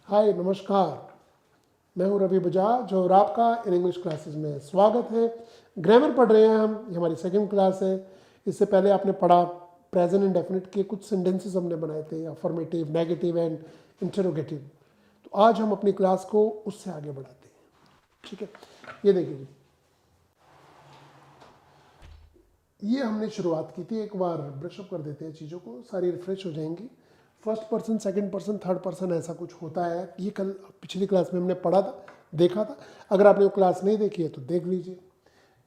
हाय नमस्कार, मैं हूं रवि बजाज और आपका इन इंग्लिश क्लासेस में स्वागत है। ग्रामर पढ़ रहे हैं हम, ये हमारी सेकंड क्लास है। इससे पहले आपने पढ़ा प्रेजेंट इंडेफिनिट के कुछ सेंटेंसेस हमने बनाए थे, अफर्मेटिव, नेगेटिव एंड इंटरोगेटिव। तो आज हम अपनी क्लास को उससे आगे बढ़ाते हैं। ठीक है, ये देखिए जी, ये हमने शुरुआत की थी। एक बार ब्रशअप कर देते हैं चीज़ों को, सारी रिफ्रेश हो जाएंगी। First person, second person, third person ऐसा कुछ होता है। ये कल पिछली क्लास में हमने पढ़ा था, देखा था। अगर आपने वो क्लास नहीं देखी है तो देख लीजिए।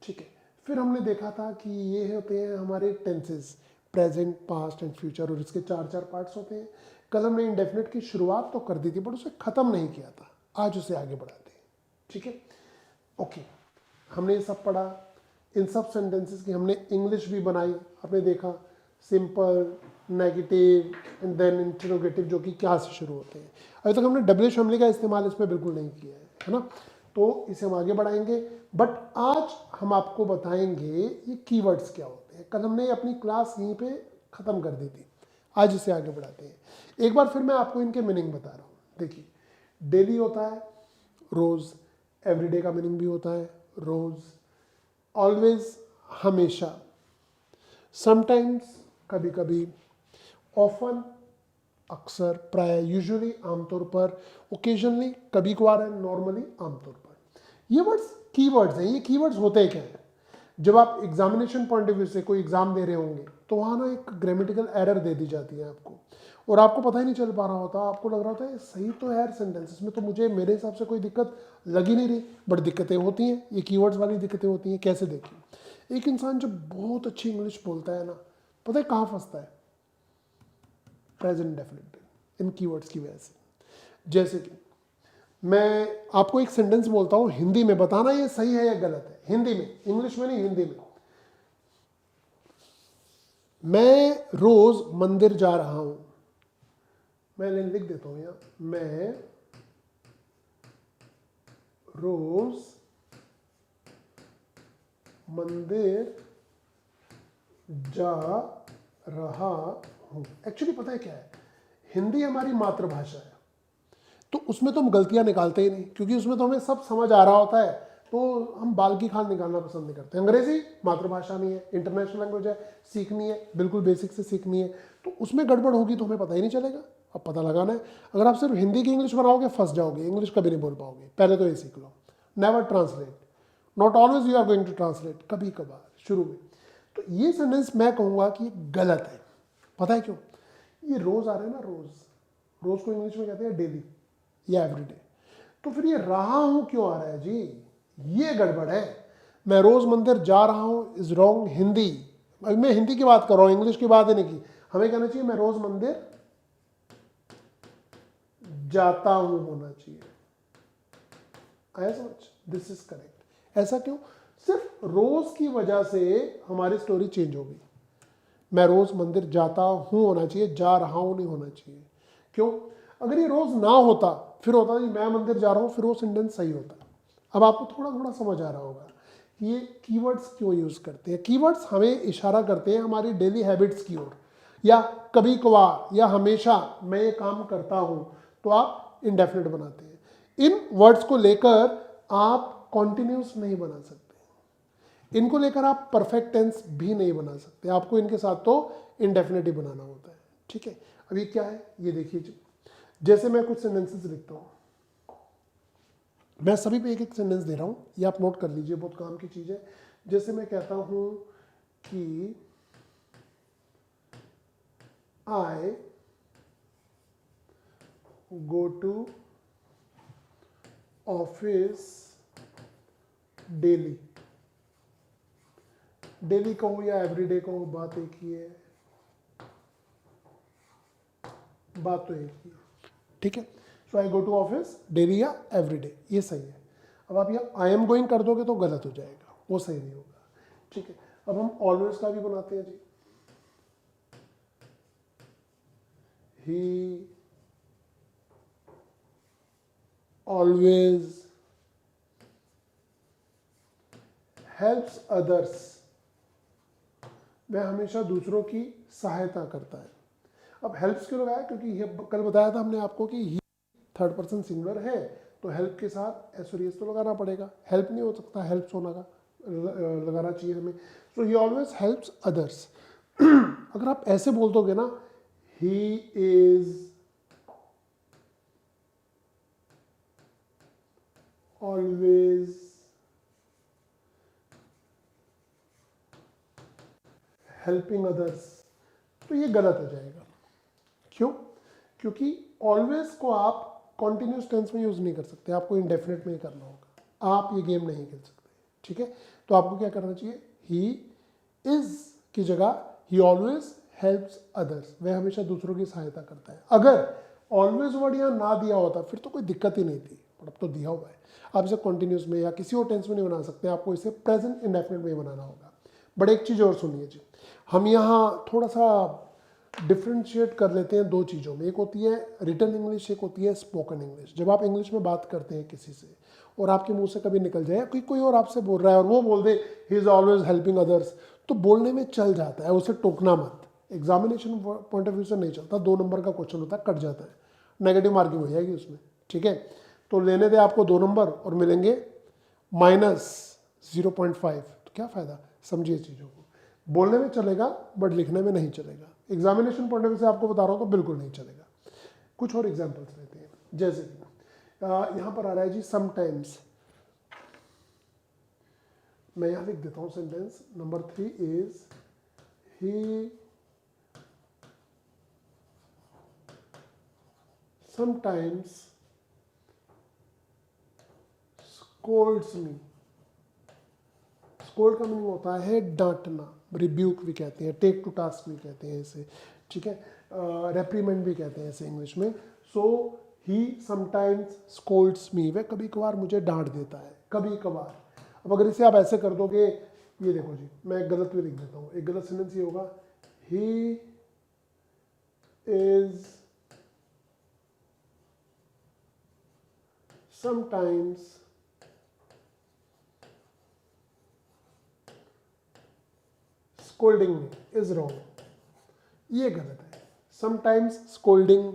ठीक है, फिर हमने देखा था कि ये होते हैं हमारे tenses, present, past and future, और इसके चार चार पार्ट्स होते हैं। कल हमने इंडेफिनिट की शुरुआत तो कर दी थी, बट उसे ख़त्म नहीं किया था। आज उसे आगे बढ़ाते हैं। ठीक है, ओके, हमने ये सब पढ़ा। इन सब सेंटेंसेस की हमने इंग्लिश भी बनाई, आपने देखा, simple, negative and then interrogative, जो कि क्या से शुरू होते हैं। अभी तक हमने डब्ल्यू फैमिली का इस्तेमाल इसमें बिल्कुल नहीं किया है ना। तो इसे हम आगे बढ़ाएंगे, बट आज हम आपको बताएंगे ये कीवर्ड्स क्या होते हैं। कल हमने अपनी क्लास यहीं पे ख़त्म कर दी थी, आज इसे आगे बढ़ाते हैं। एक बार फिर मैं आपको इनके मीनिंग बता रहा हूँ। देखिए, डेली होता है रोज़, एवरीडे का मीनिंग भी होता है रोज़, ऑलवेज हमेशा, समटाइम्स कभी कभी, ऑफन अक्सर, प्राय, यूजुअली आमतौर पर, ओकेजनली कभी कभार, है नॉर्मली आमतौर पर। ये वर्ड्स कीवर्ड्स हैं। ये कीवर्ड्स होते क्या हैं? जब आप एग्जामिनेशन पॉइंट ऑफ व्यू से कोई एग्जाम दे रहे होंगे तो वहाँ ना एक ग्रामेटिकल एरर दे दी जाती है आपको, और आपको पता ही नहीं चल पा रहा होता। आपको लग रहा होता है सही तो है यार सेंटेंस, इसमें तो मुझे मेरे हिसाब से कोई दिक्कत लग ही नहीं रही, बट दिक्कतें होती हैं। ये कीवर्ड्स वाली दिक्कतें होती हैं। कैसे? देखिए, एक इंसान जब बहुत अच्छी इंग्लिश बोलता है ना, पता है कहाँ फंसता है? प्रेजेंट डेफिनेट, इन कीवर्ड्स की वजह से। जैसे कि मैं आपको एक सेंटेंस बोलता हूँ हिंदी में, बताना ये सही है या गलत है। हिंदी में, इंग्लिश में नहीं, हिंदी में। मैं रोज मंदिर जा रहा हूं। मैं लिख देता हूं यहां, मैं रोज मंदिर जा रहा हूं। एक्चुअली पता है क्या है, हिंदी हमारी मातृभाषा है, तो उसमें तो हम गलतियां निकालते ही नहीं, क्योंकि उसमें तो हमें सब समझ आ रहा होता है। तो हम बाल की खाल निकालना पसंद नहीं करते। अंग्रेजी मातृभाषा नहीं है, इंटरनेशनल लैंग्वेज है, सीखनी है, बिल्कुल बेसिक से सीखनी है, तो उसमें गड़बड़ होगी तो हमें पता ही नहीं चलेगा। अब पता लगाना है। अगर आप सिर्फ हिंदी की इंग्लिश बनाओगे फंस जाओगे, इंग्लिश कभी नहीं बोल पाओगे। पहले तो ये सीख लो, never translate, not always you are going to translate, कभी कभार शुरू में। तो ये सेंटेंस मैं कहूँगा कि गलत है। पता है क्यों? ये रोज आ रहे हैं ना, रोज, रोज को इंग्लिश में कहते हैं डेली या एवरीडे। तो फिर ये रहा हूं क्यों आ रहा है जी? ये गड़बड़ है। मैं रोज मंदिर जा रहा हूं इज रॉन्ग हिंदी। अभी मैं हिंदी की बात कर रहा हूं, इंग्लिश की बात ही नहीं की। हमें कहना चाहिए मैं रोज मंदिर जाता हूं, होना चाहिए। आया समझ? This is correct. ऐसा क्यों? सिर्फ रोज की वजह से हमारी स्टोरी चेंज हो गई। मैं रोज मंदिर जाता हूं होना चाहिए, जा रहा हूं नहीं होना चाहिए। क्यों? अगर ये रोज ना होता, फिर होता जी मैं मंदिर जा रहा हूं, फिर वो सेंटेंस सही होता। अब आपको थोड़ा थोड़ा समझ आ रहा होगा कि ये कीवर्ड्स क्यों यूज करते हैं। कीवर्ड्स हमें इशारा करते हैं हमारी डेली हैबिट्स की ओर, या कभी कभार, या हमेशा मैं ये काम करता हूं, तो आप इंडेफिनिट बनाते हैं। इन वर्ड्स को लेकर आप कॉन्टिन्यूस नहीं बना सकते, इनको लेकर आप परफेक्ट टेंस भी नहीं बना सकते। आपको इनके साथ तो इंडेफिनिट ही बनाना होता है। ठीक है, अभी क्या है ये देखिए। जैसे मैं कुछ सेंटेंसेस लिखता हूं, मैं सभी पे एक एक सेंटेंस दे रहा हूं, ये आप नोट कर लीजिए, बहुत काम की चीज है। जैसे मैं कहता हूं कि I go to office daily. Daily कहूं या एवरीडे कहूं, बात एक ही है, बात तो एक ही है। ठीक है, सो आई गो टू ऑफिस डेली या एवरीडे, ये सही है। अब आप यहाँ आई एम गोइंग कर दोगे तो गलत हो जाएगा, वो सही नहीं होगा। ठीक है, अब हम ऑलवेज का भी बनाते हैं जी। ही ऑलवेज हेल्प्स अदर्स, वह हमेशा दूसरों की सहायता करता है। अब हेल्प्स क्यों लगाया? क्योंकि ये कल बताया था हमने आपको कि ही थर्ड पर्सन सिंगुलर है तो हेल्प के साथ एस और एस तो लगाना पड़ेगा, हेल्प नहीं हो सकता, हेल्प्स होना का लगाना चाहिए हमें। सो ही ऑलवेज हेल्प्स अदर्स। अगर आप ऐसे बोल दोगे ना, he is always helping others, तो ये गलत हो जाएगा। क्यों? क्योंकि ऑलवेज को आप कॉन्टिन्यूस टेंस में यूज नहीं कर सकते, आपको इंडेफिनिट में ही करना होगा, आप ये गेम नहीं खेल सकते। ठीक है, तो आपको क्या करना चाहिए, ही इज की जगह ही ऑलवेज हेल्प्स अदर्स, वह हमेशा दूसरों की सहायता करता है। अगर ऑलवेज वर्ड यहाँ ना दिया होता फिर तो कोई दिक्कत ही नहीं थी, पर अब तो दिया हुआ है। आप इसे कॉन्टिन्यूस में या किसी और टेंस में नहीं बना सकते, आपको इसे प्रेजेंट इंडेफिनिट में ही बनाना होगा। बट एक चीज़ और सुनिए जी, हम यहाँ थोड़ा सा डिफ्रेंशिएट कर लेते हैं दो चीज़ों में, एक होती है रिटन इंग्लिश, एक होती है स्पोकन इंग्लिश। जब आप इंग्लिश में बात करते हैं किसी से और आपके मुंह से कभी निकल जाए कि कोई और आपसे बोल रहा है और वो बोल दे he is always helping others, तो बोलने में चल जाता है, उसे टोकना मत। एग्जामिनेशन पॉइंट ऑफ व्यू से नहीं चलता, 2 नंबर का क्वेश्चन होता है, कट जाता है, नेगेटिव मार्किंग हो जाएगी उसमें। ठीक है, तो लेने दे आपको 2 नंबर और मिलेंगे -0.5, तो क्या फ़ायदा। समझिए चीज़ों को, बोलने में चलेगा बट लिखने में नहीं चलेगा। एग्जामिनेशन पॉइंट ऑफ व्यू से आपको बता रहा हूँ तो बिल्कुल नहीं चलेगा। कुछ और एग्जाम्पल्स लेते हैं, जैसे कि यहाँ पर आ रहा है जी समटाइम्स, मैं यहाँ लिख देता हूँ sentence number 3 is he sometimes Scholz me. Scold का मीनिंग होता है डांटना, रिब्यूक भी कहते हैं, टेक टू टास्क भी कहते हैं इसे। ठीक है, रेप्रीमेंड भी कहते हैं इसे इंग्लिश में। सो ही समटाइम्स स्कोल्ड्स मी, वह कभी कभार मुझे डांट देता है, कभी कभार। अब अगर इसे आप ऐसे कर दोगे, ये देखो जी, मैं एक गलत भी लिख देता हूँ, एक गलत सेंटेंस ये होगा, he is sometimes scolding me is wrong, ये गलत है। समटाइम्स स्कोल्डिंग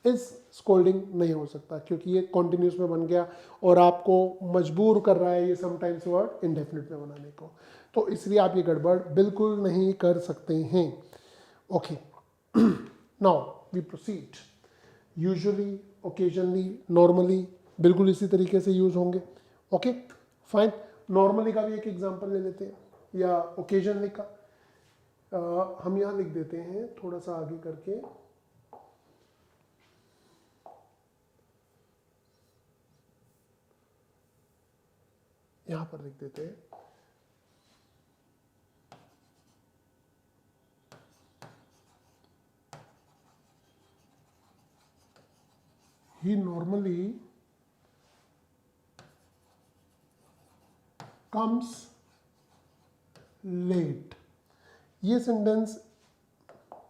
इज स्कोल्डिंग नहीं हो सकता, क्योंकि ये कॉन्टिन्यूस में बन गया और आपको मजबूर कर रहा है ये समटाइम्स वर्ड इंडेफिनिट में बनाने को, तो इसलिए आप ये गड़बड़ बिल्कुल नहीं कर सकते हैं। Okay, now we proceed. Usually, occasionally, normally बिल्कुल इसी तरीके से यूज होंगे। ओके फाइन, नॉर्मली का भी एक एग्जांपल ले लेते हैं या ओकेजनली का। हम यहाँ लिख देते हैं थोड़ा सा आगे करके, यहाँ पर लिख देते हैं he normally comes late। ये सेंटेंस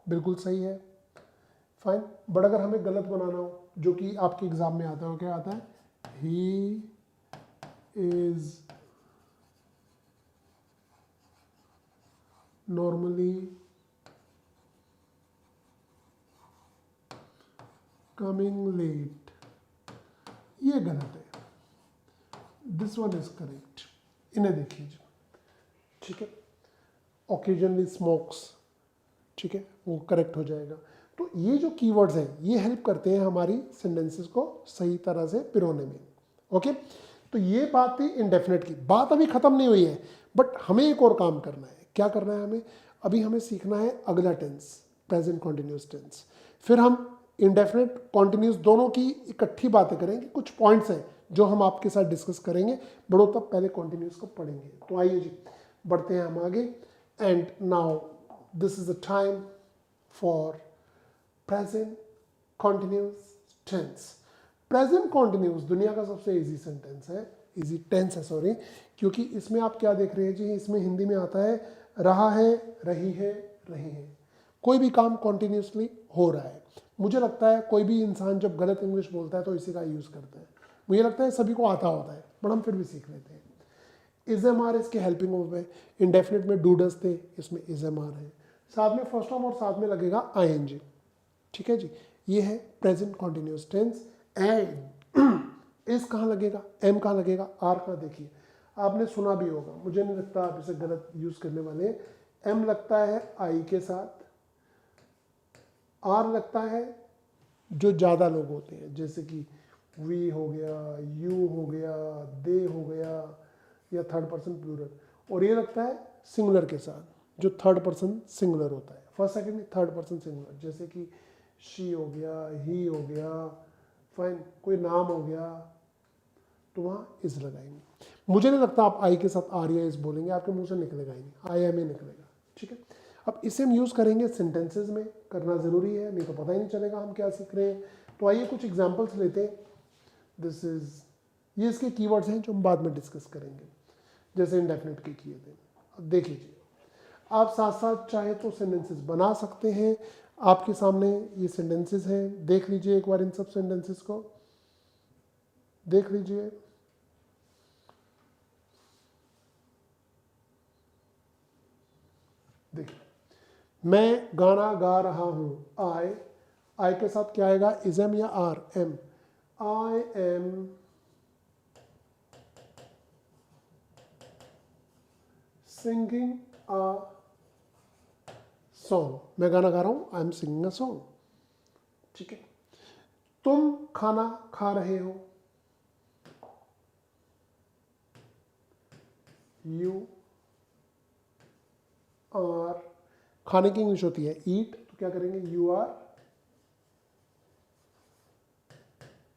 बिल्कुल सही है, फाइन। बट अगर हमें गलत बनाना हो, जो कि आपके एग्जाम में आता है, क्या आता है, he is normally coming late, ये गलत है, दिस वन इज करेक्ट। इन्हें देखिए, ठीक है, ओकेजनली स्मोक्स, ठीक है, वो करेक्ट हो जाएगा। तो ये जो कीवर्ड्स हैं ये हेल्प करते हैं हमारी सेंटेंसेस को सही तरह से पिरोने में। ओके, तो ये बात थी इंडेफिनिट की। बात अभी खत्म नहीं हुई है, बट हमें एक और काम करना है। क्या करना है हमें? अभी हमें सीखना है अगला टेंस, प्रेजेंट कॉन्टिन्यूस टेंस। फिर हम इंडेफिनिट कॉन्टिन्यूस दोनों की इकट्ठी बातें करेंगे। कुछ पॉइंट्स हैं जो हम आपके साथ डिस्कस करेंगे, बड़ो तब पहले कॉन्टिन्यूस को पढ़ेंगे। तो आइए जी, बढ़ते हैं हम आगे। And now this is the time for present continuous tense. Present continuous दुनिया का सबसे इजी सेंटेंस है, इजी टेंस है सॉरी, क्योंकि इसमें आप क्या देख रहे हैं जी, इसमें हिंदी में आता है रहा है, रही है, रही है। कोई भी काम कॉन्टिन्यूसली हो रहा है। मुझे लगता है कोई भी इंसान जब गलत इंग्लिश बोलता है तो इसी का यूज़ करता है। मुझे लगता है सभी को आता होता है, बट हम फिर भी सीख लेते हैं। इज एम आर इसके हेल्पिंग वर्ब है। इंडेफिनिट में डू डज थे, इसमें इज एम आर है, साथ में फर्स्ट फॉर्म और साथ में लगेगा आई एन जी। ठीक है जी, ये है प्रेजेंट कॉन्टिन्यूस टेंस एड इस कहाँ लगेगा, एम कहाँ लगेगा, आर कहाँ, देखिए आपने सुना भी होगा, मुझे नहीं लगता आप इसे गलत यूज करने वाले। एम लगता है आई के साथ, आर लगता है जो ज़्यादा लोग होते हैं, जैसे कि वी हो गया, यू हो गया, दे हो गया, या थर्ड पर्सन प्लूरल, और ये लगता है सिंगुलर के साथ, जो थर्ड पर्सन सिंगुलर होता है, फर्स्ट सेकंड में थर्ड पर्सन सिंगुलर, जैसे कि शी हो गया, ही हो गया, फाइन, कोई नाम हो गया, तो वहाँ इस लगाएंगे। मुझे नहीं लगता आप आई के साथ आर या इस बोलेंगे, आपके मुंह से निकलेगा ही नहीं, आई एम ए निकलेगा, ठीक है। अब इसे हम यूज़ करेंगे सेंटेंसेज में, करना ज़रूरी है, नहीं तो पता ही नहीं चलेगा हम क्या सीख रहे हैं। तो आइए कुछ एग्जांपल्स लेते हैं। दिस इज, ये इसके कीवर्ड्स हैं जो हम बाद में डिस्कस करेंगे, जैसे इंडेफिनिट के किए थे। अब देख लीजिए, आप साथ साथ चाहे तो सेंटेंसेस बना सकते हैं। आपके सामने ये सेंटेंसेस हैं, देख लीजिए एक बार इन सब सेंटेंसेस को देख लीजिए। देखिए, मैं गाना गा रहा हूं, आई के साथ क्या आएगा, इज एम या are, am, I am singing a song, मैं गाना गा रहा हूं, I am singing a song, ठीक है। तुम खाना खा रहे हो, यू आर, खाने की इंग्लिश होती है ईट, तो क्या करेंगे, यू आर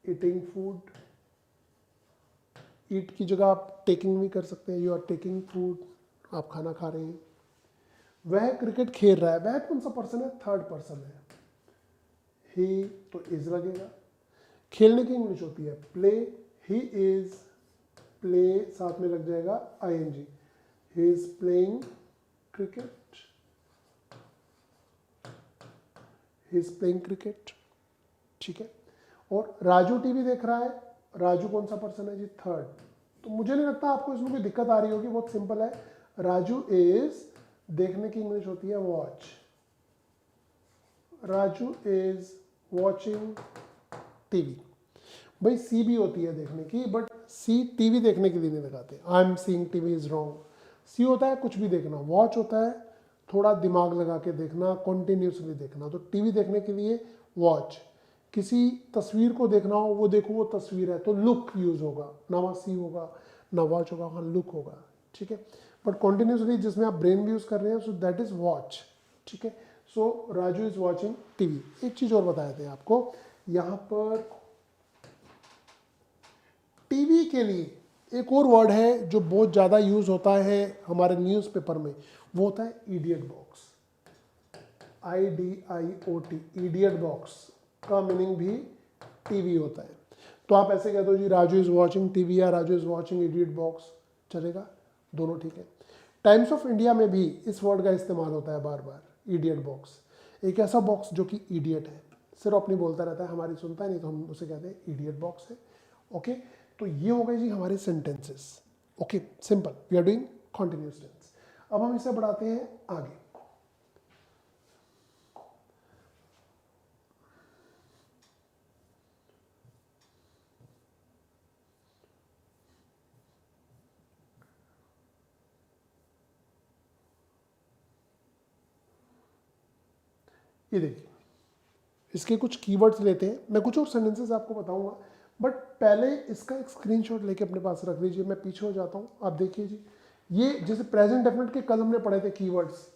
ईटिंग फूड, ईट की जगह आप टेकिंग भी कर सकते हैं, यू आर टेकिंग फूड, आप खाना खा रहे हैं। वह क्रिकेट खेल रहा है, वह कौन सा पर्सन है, थर्ड पर्सन है, ही तो इज लगेगा। खेलने की इंग्लिश होती है प्ले, ही इज प्ले, साथ में लग जाएगा I N G, he is playing cricket, he is playing cricket, ठीक है। और राजू टीवी देख रहा है, राजू कौन सा पर्सन है जी, थर्ड। तो मुझे नहीं लगता आपको इसमें कोई दिक्कत आ रही होगी, बहुत सिंपल है। राजू इज, देखने की इंग्लिश होती है watch, Raju is watching TV. भाई सी भी होती है देखने की, बट सी टीवी देखने के लिए नहीं लगाते, I am seeing TV is wrong. See होता है कुछ भी देखना, वॉच होता है थोड़ा दिमाग लगा के देखना, कॉन्टिन्यूसली देखना, तो टीवी देखने के लिए वॉच। किसी तस्वीर को देखना हो, वो देखो वो तस्वीर है, तो लुक यूज होगा, ना वहाँ सी होगा ना वॉच होगा, वहाँ लुक होगा, ठीक है। बट कॉन्टिन्यूसली जिसमें आप ब्रेन भी यूज कर रहे हैं, सो दैट इज वॉच, ठीक है। सो राजू इज वॉचिंग टीवी। एक चीज और बताए थे आपको, यहाँ पर टीवी के लिए एक और वर्ड है जो बहुत ज़्यादा यूज होता है हमारे न्यूज़पेपर में, वो होता है idiot box, IDIOT, idiot box का मीनिंग भी टीवी होता है। तो आप ऐसे कहते हो जी राजू इज वॉचिंग टीवी या Raju is watching idiot box, चलेगा, दोनों ठीक है। टाइम्स ऑफ इंडिया में भी इस वर्ड का इस्तेमाल होता है बार बार, इडियट बॉक्स, एक ऐसा बॉक्स जो कि इडियट है, सिर्फ अपनी बोलता रहता है, हमारी सुनता है नहीं, तो हम उसे कहते हैं इडियट बॉक्स है, ओके। तो ये हो गए जी हमारे sentences, okay, simple, we are doing continuous tense. अब हम इसे बढ़ाते हैं आगे। ये देखिए, इसके कुछ कीवर्ड्स लेते हैं, मैं कुछ और सेंटेंसेस आपको बताऊंगा, बट पहले इसका एक स्क्रीनशॉट लेके अपने पास रख लीजिए। मैं पीछे हो जाता हूँ, आप देखिए जी, ये जैसे प्रेजेंट डेफिनेट के कल हमने पढ़े थे कीवर्ड्स,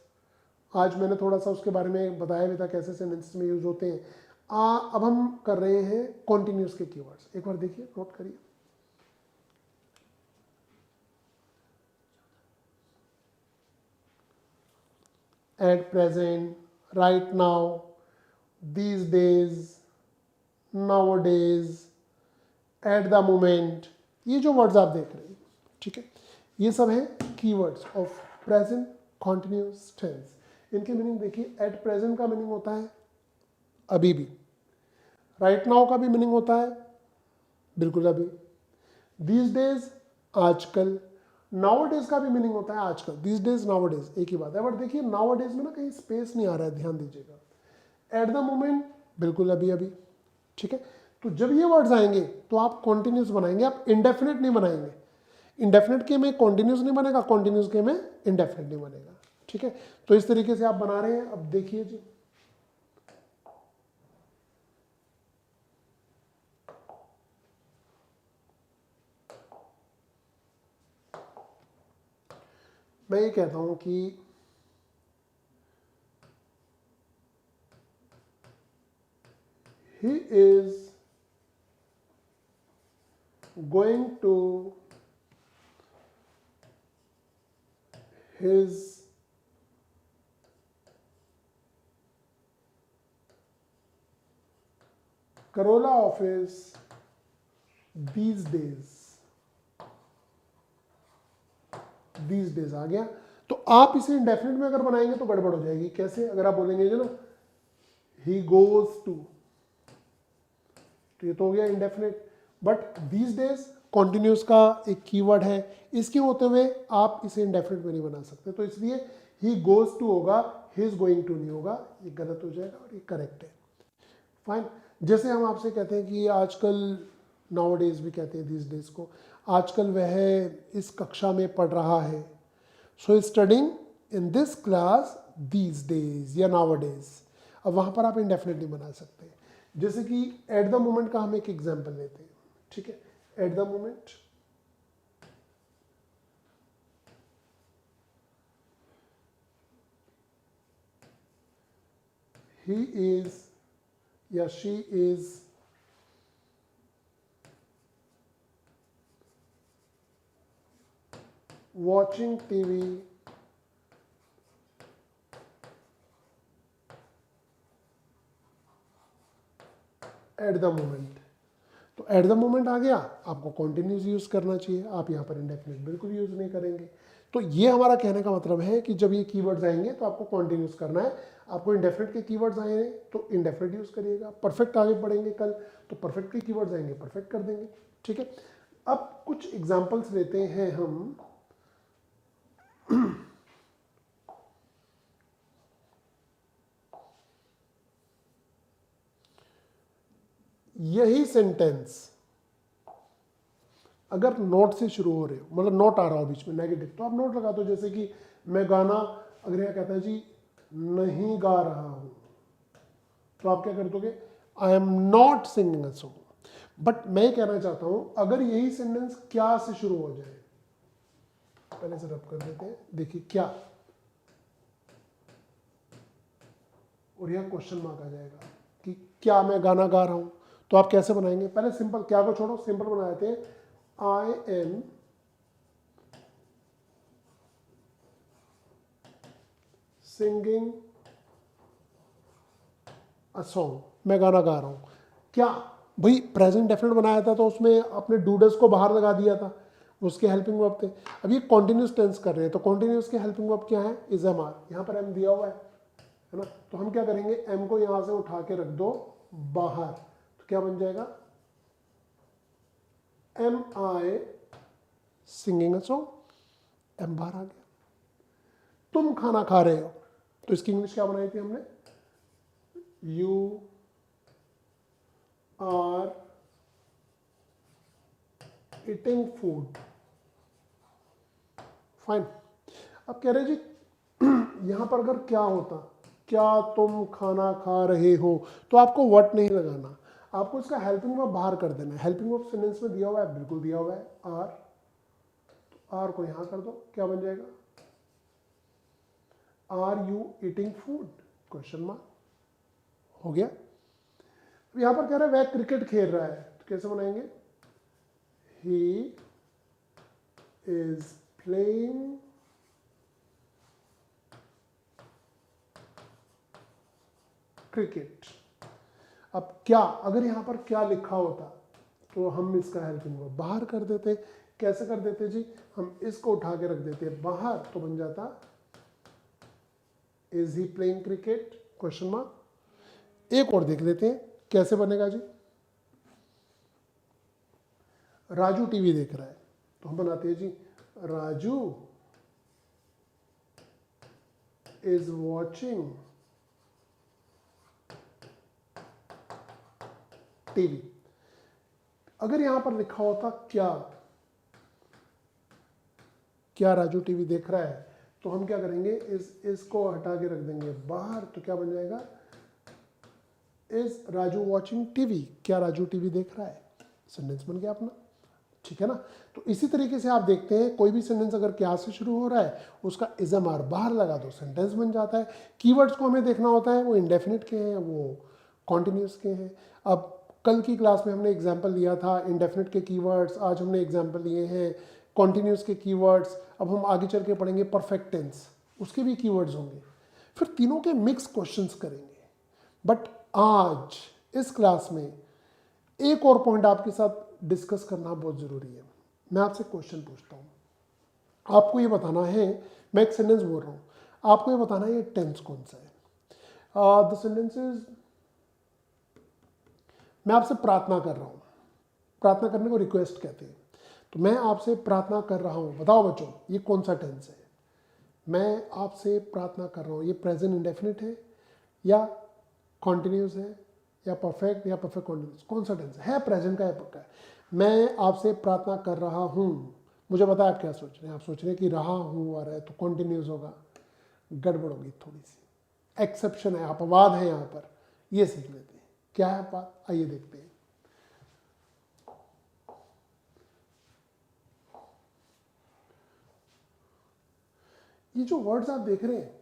आज मैंने थोड़ा सा उसके बारे में बताया भी था कैसे सेंटेंसेस में यूज होते हैं। अब हम कर रहे हैं कॉन्टिन्यूस के कीवर्ड्स, एक बार देखिए, नोट करिए। At present, right now, these days, nowadays, at the moment, ये जो वर्ड्स आप देख रहे हैं, ठीक है, ये सब है keywords of present continuous tense. इनके मीनिंग देखिए, एट प्रेजेंट का मीनिंग होता है अभी भी, राइट नाउ का भी मीनिंग होता है बिल्कुल अभी, दीज डेज आजकल, नाउ-अ-डेज का भी मीनिंग होता है आजकल, दीज डेज नाउ-अ-डेज एक ही बात है, बट देखिए नाउ-अ-डेज में ना कहीं स्पेस नहीं आ रहा है, ध्यान दीजिएगा। एट द मोमेंट बिल्कुल अभी अभी, ठीक है। तो जब ये वर्ड्स आएंगे तो आप कॉन्टिन्यूस बनाएंगे, आप इंडेफिनेट नहीं बनाएंगे। इंडेफिनेट के में कॉन्टिन्यूस नहीं बनेगा, कॉन्टिन्यूस के में इंडेफिनेट नहीं बनेगा। ठीक है, तो इस तरीके से आप बना रहे हैं। अब देखिए जी, मैं ये कहता हूं कि he is going to his Corolla office these days। these days आ गया। तो आप इसे इंडेफिनिट में अगर बनाएंगे तो गड़बड़ हो जाएगी। कैसे? अगर आप बोलेंगे जो ना he goes to, तो ये तो हो गया indefinite. But these days continuous का एक कीवर्ड है, इसके होते हुए आप इसे इंडेफिनिट में नहीं बना सकते। तो इसलिए he goes to होगा, he is going to नहीं होगा, ये गलत हो जाएगा और ये करेक्ट है। फाइन। जैसे हम आपसे कहते हैं कि आजकल, नाउ डेज भी कहते हैं दिस डेज को, आजकल वह इस कक्षा में पढ़ रहा है। सो studying in this class these days या नाउ डेज। अब वहाँ पर आप इंडेफिनिट नहीं बना सकते। जैसे कि एट द मोमेंट का हम एक एग्जाम्पल लेते हैं। ठीक है, at the moment he is या she is watching TV at the moment. तो एट द मोमेंट आ गया, आपको कॉन्टिन्यूस यूज करना चाहिए, आप यहाँ पर इंडेफिनिट बिल्कुल यूज नहीं करेंगे। तो ये हमारा कहने का मतलब है कि जब ये कीवर्ड्स आएंगे तो आपको कॉन्टिन्यूस करना है। आपको इंडेफिनिट के कीवर्ड्स आए तो इंडेफिनिट यूज करिएगा। परफेक्ट आगे पढ़ेंगे कल, तो परफेक्ट के कीवर्ड्स आएंगे, परफेक्ट कर देंगे। ठीक है, अब कुछ एग्जाम्पल्स लेते हैं हम। यही सेंटेंस अगर नोट से शुरू हो रहे हो, मतलब नोट आ रहा हो बीच में नेगेटिव, तो आप नोट लगा दो। जैसे कि मैं गाना, अगर यह कहता है जी नहीं गा रहा हूं, तो आप क्या कर दोगे? I am not singing a song. But मैं कहना चाहता हूं अगर यही सेंटेंस क्या से शुरू हो जाए, पहले से रब कर देते हैं। देखिए क्या, और यह क्वेश्चन मार्क आ जाएगा कि क्या मैं गाना गा रहा हूं। तो आप कैसे बनाएंगे? पहले सिंपल, क्या को छोड़ो, सिंपल बना देते हैं। आई एम सिंगिंग अ सॉन्ग, मैं गाना गा रहा हूं। क्या भाई प्रेजेंट डेफिनेट बनाया था तो उसमें अपने डूडस को बाहर लगा दिया था, उसके हेल्पिंग वर्ब थे। अब ये कॉन्टिन्यूस टेंस कर रहे हैं, तो कॉन्टिन्यूस के हेल्पिंग वर्ब क्या है? Is am are. यहाँ पर एम दिया हुआ है ना, तो हम क्या करेंगे? एम को यहां से उठा के रख दो बाहर, तो क्या बन जाएगा? Am I singing a song, am बाहर आ गया। तुम खाना खा रहे हो, तो इसकी इंग्लिश क्या बनाई थी हमने? You are eating food. Fine. अब कह रहे जी यहां पर अगर क्या होता, क्या तुम खाना खा रहे हो, तो आपको व्हाट नहीं लगाना, आपको इसका हेल्पिंग वर्ब बाहर कर देना है। हेल्पिंग वर्ब सेंटेंस में दिया हुआ है, बिल्कुल दिया हुआ है, आर। तो आर को यहां कर दो, क्या बन जाएगा? Are you eating food? Question mark. हो गया। अब यहां पर कह रहा है वह क्रिकेट खेल रहा है, तो कैसे बनाएंगे? ही इज प्लेइंग क्रिकेट। अब क्या, अगर यहां पर क्या लिखा होता तो हम इसका हेल्पिंग वर्ब बाहर कर देते। कैसे कर देते जी? हम इसको उठा के रख देते बाहर, तो बन जाता is he playing cricket? Question mark. एक और देख लेते हैं कैसे बनेगा जी। राजू टीवी देख रहा है, तो हम बनाते हैं जी राजू इज वॉचिंग टीवी। अगर यहां पर लिखा होता क्या राजू टीवी देख रहा है, तो हम क्या करेंगे, इसको हटा के रख देंगे बाहर, तो क्या बन जाएगा, इज राजू वॉचिंग टीवी, क्या राजू टीवी देख रहा है, सेंटेंस बन गया अपना, ठीक है ना। तो इसी तरीके से आप देखते हैं कोई भी सेंटेंस अगर क्या से शुरू हो रहा है उसका इज़म आर बाहर लगा दो, सेंटेंस बन जाता है। कीवर्ड्स को हमें देखना होता है वो इंडेफिनिट के हैं, वो कॉन्टिन्यूस के हैं। अब कल की क्लास में हमने एग्जाम्पल लिया था इंडेफिनिट के कीवर्ड्स, आज हमने एग्जाम्पल लिए हैं कॉन्टिन्यूस के कीवर्ड्स। अब हम आगे चल के पढ़ेंगे परफेक्ट टेंस, उसके भी कीवर्ड्स होंगे, फिर तीनों के मिक्स क्वेश्चंस करेंगे। बट आज इस क्लास में एक और पॉइंट आपके साथ डिस्कस करना बहुत ज़रूरी है। मैं आपसे क्वेश्चन पूछता हूँ, आपको ये बताना है, मैं एक सेंटेंस बोल रहा हूँ, आपको ये बताना है ये टेंस कौन सा है। द सेंटेंस इज, मैं आपसे प्रार्थना कर रहा हूँ, प्रार्थना करने को रिक्वेस्ट कहते हैं, तो मैं आपसे प्रार्थना कर रहा हूँ, बताओ बच्चों ये कौन सा टेंस है। मैं आपसे प्रार्थना कर रहा हूँ, ये प्रेजेंट इंडेफिनिट है या कॉन्टिन्यूस है या परफेक्ट या परफेक्ट कॉन्टिन्यूस, कौन सा टेंस है प्रेजेंट का या पक्का है। मैं आपसे प्रार्थना कर रहा हूँ, मुझे पता है आप क्या सोच रहे हैं, आप सोच रहे हैं कि रहा हूँ आ रहा है तो कॉन्टिन्यूस होगा, गड़बड़ होगी थोड़ी सी, एक्सेप्शन है, अपवाद है यहाँ पर, ये सीख लेते हैं क्या है अपवाद, आइए देखते हैं। ये जो वर्ड्स आप देख रहे हैं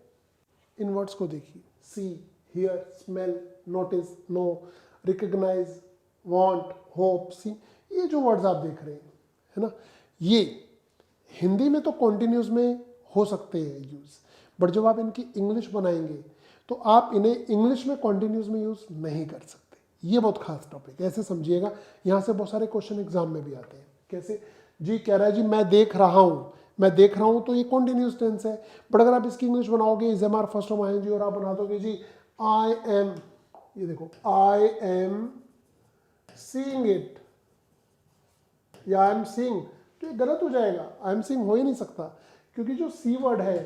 इन वर्ड्स को देखिए, see, hear, smell, notice, know, recognise, want, hope, see, ये जो वर्ड्स आप देख रहे हैं है ना, ये हिंदी में तो कॉन्टिन्यूस में हो सकते हैं यूज, बट जब आप इनकी इंग्लिश बनाएंगे तो आप इन्हें इंग्लिश में कॉन्टिन्यूस में यूज नहीं कर सकते। ये बहुत खास टॉपिक है, ऐसे समझिएगा, यहाँ से बहुत सारे क्वेश्चन एग्जाम में भी आते हैं। कैसे जी, कह रहा है जी मैं देख रहा हूँ, मैं देख रहा हूँ तो ये कॉन्टिन्यूस टेंस है, बट अगर आप इसकी इंग्लिश बनाओगे is am are first of I N G और आप बना दोगे जी आई एम, ये देखो आई एम सीइंग इट या आई एम सीइंग, तो ये गलत हो जाएगा, आई एम सीइंग हो ही नहीं सकता, क्योंकि जो सी वर्ड है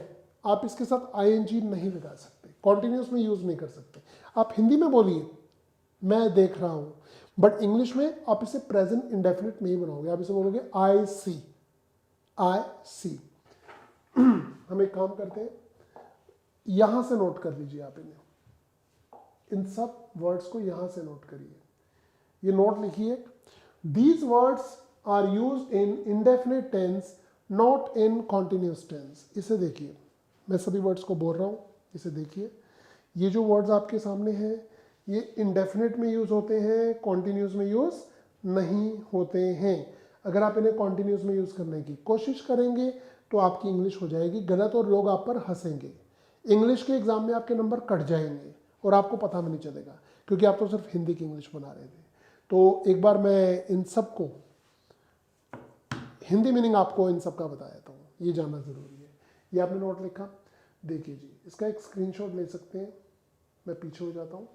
आप इसके साथ आईएनजी नहीं लगा सकते, कॉन्टिन्यूस में यूज नहीं कर सकते। आप हिंदी में बोलिए मैं देख रहा हूँ, बट इंग्लिश में आप इसे प्रेजेंट इंडेफिनिट नहीं बनाओगे, आप इसे बोलोगे आई सी, आई सी। हम एक काम करते हैं, यहां से नोट कर लीजिए आप इन्हें, इन सब वर्ड्स को यहां से नोट करिए, ये नोट लिखिए, these words are used in indefinite tense not in continuous tense. इसे देखिए, मैं सभी वर्ड्स को बोल रहा हूं, इसे देखिए, ये जो वर्ड्स आपके सामने हैं ये इंडेफिनिट में यूज होते हैं, कॉन्टिन्यूस में यूज नहीं होते हैं। अगर आप इन्हें कॉन्टिन्यूस में यूज करने की कोशिश करेंगे तो आपकी इंग्लिश हो जाएगी गलत और लोग आप पर हंसेंगे, इंग्लिश के एग्जाम में आपके नंबर कट जाएंगे और आपको पता भी नहीं चलेगा, क्योंकि आप तो सिर्फ हिंदी की इंग्लिश बना रहे थे। तो एक बार मैं इन सब को हिंदी मीनिंग आपको इन सब का बता देता हूँ, ये जानना ज़रूरी है। ये आपने नोट लिखा, देखिए जी, इसका एक स्क्रीनशॉट ले सकते हैं, मैं पीछे हो जाता हूँ,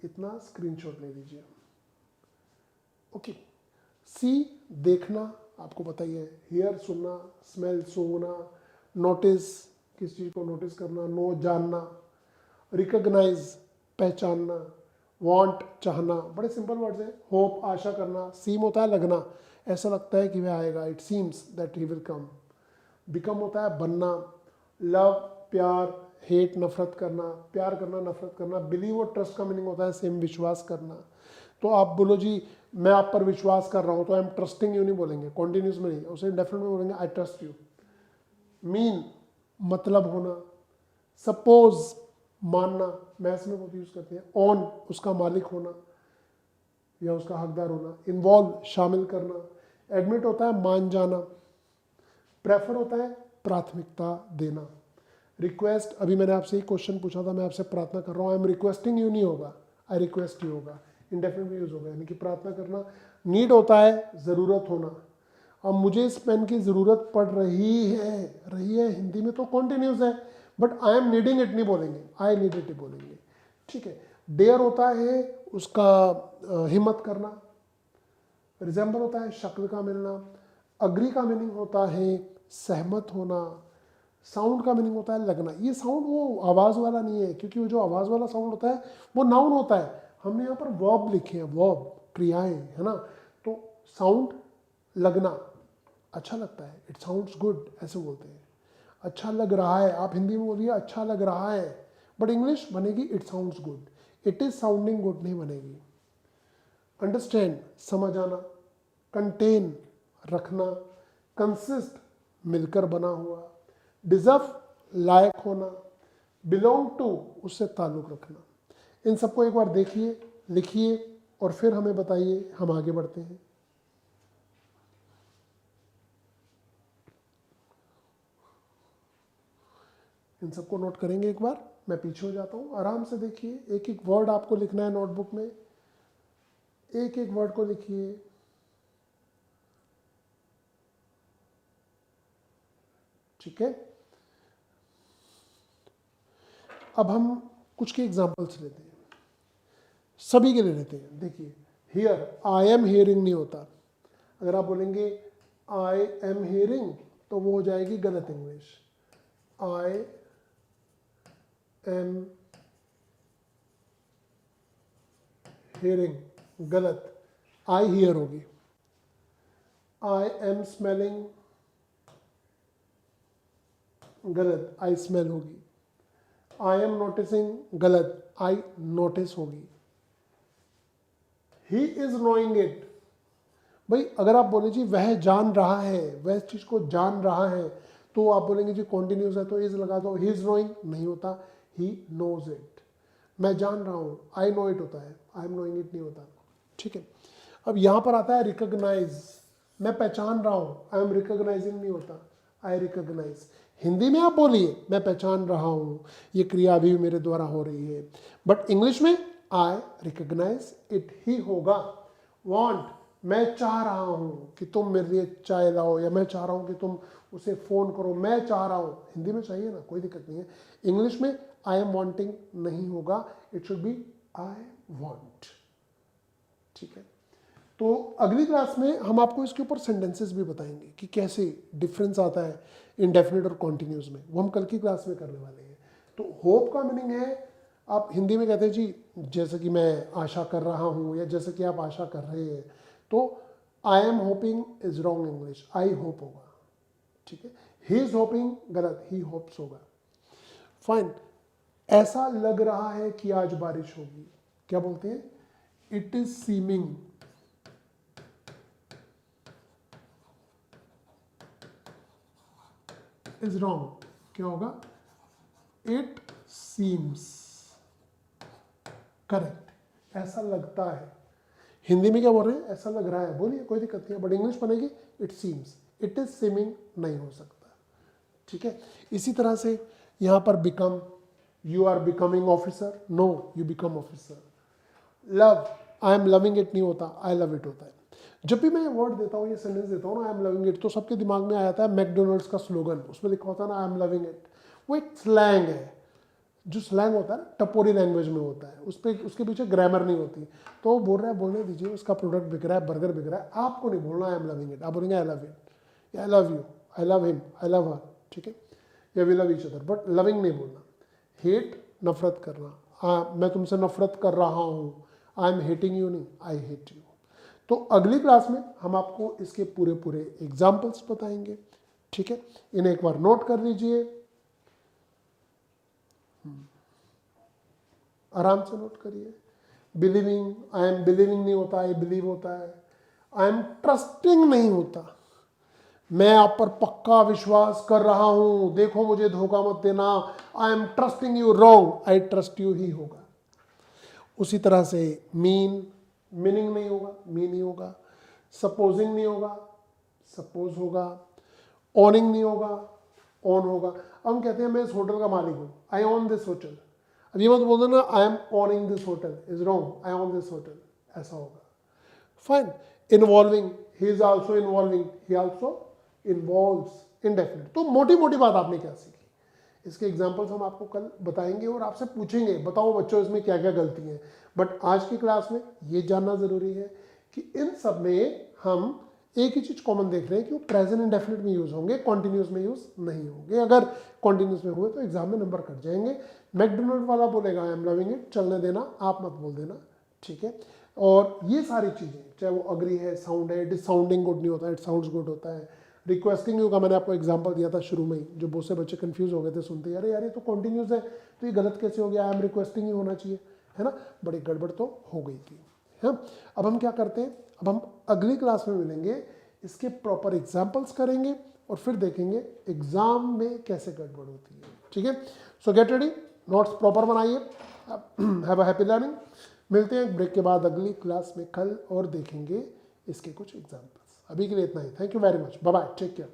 इतना स्क्रीनशॉट ले लीजिए। ओके, सी देखना आपको पता ही है, हियर सुनना, स्मेल सूंघना, नोटिस किस चीज़ को नोटिस करना, नो जानना, रिकग्नाइज पहचानना, वांट चाहना, बड़े सिंपल वर्ड्स हैं। होप आशा करना, सीम होता है लगना, ऐसा लगता है कि वह आएगा, it seems that he will come. Become होता है बनना, लव प्यार, हेट नफरत करना, प्यार करना नफरत करना, बिलीव और ट्रस्ट का मीनिंग होता है सेम, विश्वास करना। तो आप बोलो जी मैं आप पर विश्वास कर रहा हूँ, तो आई एम ट्रस्टिंग यू नहीं बोलेंगे, कॉन्टिन्यूस में नहीं, उसे इंडेफिनिट में बोलेंगे आई ट्रस्ट यू। मीन मतलब होना, सपोज मानना, मैथ्स में बहुत यूज करते हैं, ऑन उसका मालिक होना या उसका हकदार होना, इन्वॉल्व शामिल करना, एडमिट होता है मान जाना, प्रेफर होता है प्राथमिकता देना, रिक्वेस्ट, अभी मैंने आपसे ही क्वेश्चन पूछा था, मैं आपसे प्रार्थना कर रहा हूँ, आई एम रिक्वेस्टिंग यू नहीं होगा, आई रिक्वेस्ट यू होगा, इंडेफिनिट में यूज होगा, यानी कि प्रार्थना करना। नीड होता है ज़रूरत होना, अब मुझे इस पेन की ज़रूरत पड़ रही है हिंदी में तो कॉन्टिन्यूस है, but I am needing it नहीं बोलेंगे, आई नीड इट बोलेंगे, ठीक है। डेयर होता है उसका हिम्मत करना, रिजेंबल होता है शक्ल का मिलना, अग्री का मीनिंग होता है सहमत होना, साउंड का मीनिंग होता है लगना। ये साउंड वो आवाज़ वाला नहीं है, क्योंकि वो जो आवाज़ वाला साउंड होता है वो नाउन होता है, हमने यहाँ पर वर्ब लिखे हैं, वर्ब क्रियाएं, है ना। तो साउंड लगना, अच्छा लगता है, इट साउंड्स गुड ऐसे बोलते हैं, अच्छा लग रहा है। आप हिंदी में बोलिए अच्छा लग रहा है, बट इंग्लिश बनेगी it sounds good, it is sounding good नहीं बनेगी। अंडरस्टैंड समझ आना, कंटेन रखना, कंसिस्ट मिलकर बना हुआ, डिजर्व लायक होना, बिलोंग टू उससे ताल्लुक रखना। इन सबको एक बार देखिए, लिखिए और फिर हमें बताइए, हम आगे बढ़ते हैं। इन सबको नोट करेंगे एक बार, मैं पीछे हो जाता हूँ, आराम से देखिए, एक एक वर्ड आपको लिखना है नोटबुक में, एक एक वर्ड को लिखिए। ठीक है, अब हम कुछ के एग्जांपल्स लेते हैं, सभी के लिए लेते हैं। देखिए हियर, आई एम हियरिंग नहीं होता, अगर आप बोलेंगे आई एम हियरिंग तो वो हो जाएगी गलत इंग्लिश। आई एम हियरिंग गलत, आई हियर होगी। आई एम स्मेलिंग गलत, आई स्मेल होगी। आई एम नोटिसिंग गलत, आई नोटिस होगी। ही इज नोइंग इट, भाई अगर आप बोले जी वह जान रहा है, वह चीज को जान रहा है, तो आप बोलेंगे जी कॉन्टिन्यूस है तो इज लगा दो, ही इज नोइंग नहीं होता, ही नोज इट। मैं जान रहा हूं, आई नो इट होता है, आई एम नोइंग इट नहीं होता। ठीक है, अब यहां पर आता है रिकॉग्नाइज, मैं पहचान रहा हूं, आई एम रिकॉग्नाइजिंग नहीं होता, आई रिकॉग्नाइज। हिंदी में आप बोलिए मैं पहचान रहा हूं, ये क्रिया अभी मेरे द्वारा हो रही है, बट इंग्लिश में आई रिकॉग्नाइज इट ही होगा। वांट, मैं चाह रहा हूं कि तुम मेरे लिए चाय लाओ, या मैं चाह रहा हूं कि तुम उसे फोन करो, मैं चाह रहा हूं, हिंदी में चाहिए ना, कोई दिक्कत नहीं है। इंग्लिश में आई एम वांटिंग नहीं होगा, it should be I want. ठीक है, तो अगली क्लास में हम आपको इसके ऊपर सेंटेंसेस भी बताएंगे कि कैसे डिफरेंस आता है इंडेफिनिट और कॉन्टिन्यूस में, वो हम कल की क्लास में करने वाले हैं। तो होप का मीनिंग है, आप हिंदी में कहते हैं जी जैसे कि मैं आशा कर रहा हूँ, या जैसे कि आप आशा कर रहे हैं, तो I am hoping is wrong English, I hope होगा। ठीक है, ही इज होपिंग गलत, ही होप्स होगा। फाइन, ऐसा लग रहा है कि आज बारिश होगी, क्या बोलते हैं, it is seeming. Is wrong, क्या होगा, इट सीम्स करेक्ट, ऐसा लगता है। हिंदी में क्या बोल रहे हैं, ऐसा लग रहा है, बोलिए कोई दिक्कत नहीं है, बट इंग्लिश बनेगी it seems, it is seeming नहीं हो सकता। ठीक है, इसी तरह से यहां पर become, you are becoming officer, no you become officer. Love, I am loving it नहीं होता, आई लव इट होता है। जब भी मैं ये वर्ड देता हूँ, ये सेंटेंस देता हूँ ना, आई एम लविंग इट, तो सबके दिमाग में आ जाता है मैकडोनल्ड्स का स्लोगन, उसमें लिखा होता है ना आई एम लविंग इट। वो एक स्लैंग है, जो स्लैंग होता है ना टपोरी लैंग्वेज में होता है, उस पर उसके पीछे ग्रामर नहीं होती, तो वो बोल रहा है बोलने दीजिए, उसका प्रोडक्ट बिक रहा है, बर्गर बिक रहा है, आपको नहीं बोलना आई एम लविंग इट, आप बोलेंगे I love it, I love you, I love him, I love her. ठीक है, या we love each other, but loving नहीं बोलना। हेट, नफरत करना, मैं तुमसे नफरत कर रहा हूँ, आई एम हेटिंग यू नहीं, आई हेट यू। तो अगली क्लास में हम आपको इसके पूरे पूरे एग्जाम्पल्स बताएंगे। ठीक है, इन्हें एक बार नोट कर लीजिए, आराम से नोट करिए। बिलीविंग, आई एम बिलीविंग नहीं होता, आई बिलीव होता है। आई एम ट्रस्टिंग नहीं होता, मैं आप पर पक्का विश्वास कर रहा हूं, देखो मुझे धोखा मत देना, I am trusting you, wrong, I trust you ही होगा। उसी तरह से मीनिंग नहीं होगा, मीन ही होगा। सपोजिंग नहीं होगा, सपोज होगा। ओनिंग नहीं होगा, ओन होगा। हम कहते हैं मैं इस होटल का मालिक हूं, आई ओन दिस होटल, अब ये मत बोल देना I M owning this hotel, is wrong, I own this hotel, ऐसा होगा। Fine, involving, he is also involving, he also involves, indefinite. तो मोटी मोटी बात आपने क्या सीखी, इसके एग्जाम्पल्स हम आपको कल बताएंगे और आपसे पूछेंगे बताओ बच्चों इसमें क्या क्या गलती है। बट आज की क्लास में ये जानना जरूरी है कि इन सब में हम एक ही चीज कॉमन देख रहे हैं कि वो प्रेजेंट इंडेफिनिट में यूज होंगे, कॉन्टिन्यूस में यूज नहीं होंगे। अगर कॉन्टिन्यूस में हुए तो एग्जाम में नंबर कट जाएंगे। मैकडोनल्ड वाला बोलेगा आई एम लविंग इट, चलने देना, आप मत बोल देना। ठीक है, और ये सारी चीज़ें, चाहे वो अग्री है, साउंड है, इट इज साउंडिंग गुड नहीं होता, इट साउंड्स गुड होता है। रिक्वेस्टिंग यू का मैंने आपको एग्जांपल दिया था शुरू में ही, जो बहुत से बच्चे कंफ्यूज हो गए थे सुनते, अरे यार ये तो कॉन्टिन्यूस है, तो ये गलत कैसे हो गया, आई एम रिक्वेस्टिंग ही होना चाहिए, है ना। बड़ी गड़बड़ तो हो गई थी, है। अब हम क्या करते हैं, अब हम अगली क्लास में मिलेंगे, इसके प्रॉपर एग्जाम्पल्स करेंगे और फिर देखेंगे एग्जाम में कैसे गड़बड़ होती है, ठीक है। सो गेट रेडी, नोट्स प्रॉपर बनाइए, हैव अ हैप्पी लर्निंग। मिलते हैं ब्रेक के बाद अगली क्लास में कल और देखेंगे इसके कुछ एग्जाम्पल्स। अभी के लिए इतना ही, thank you very much, bye bye, take care.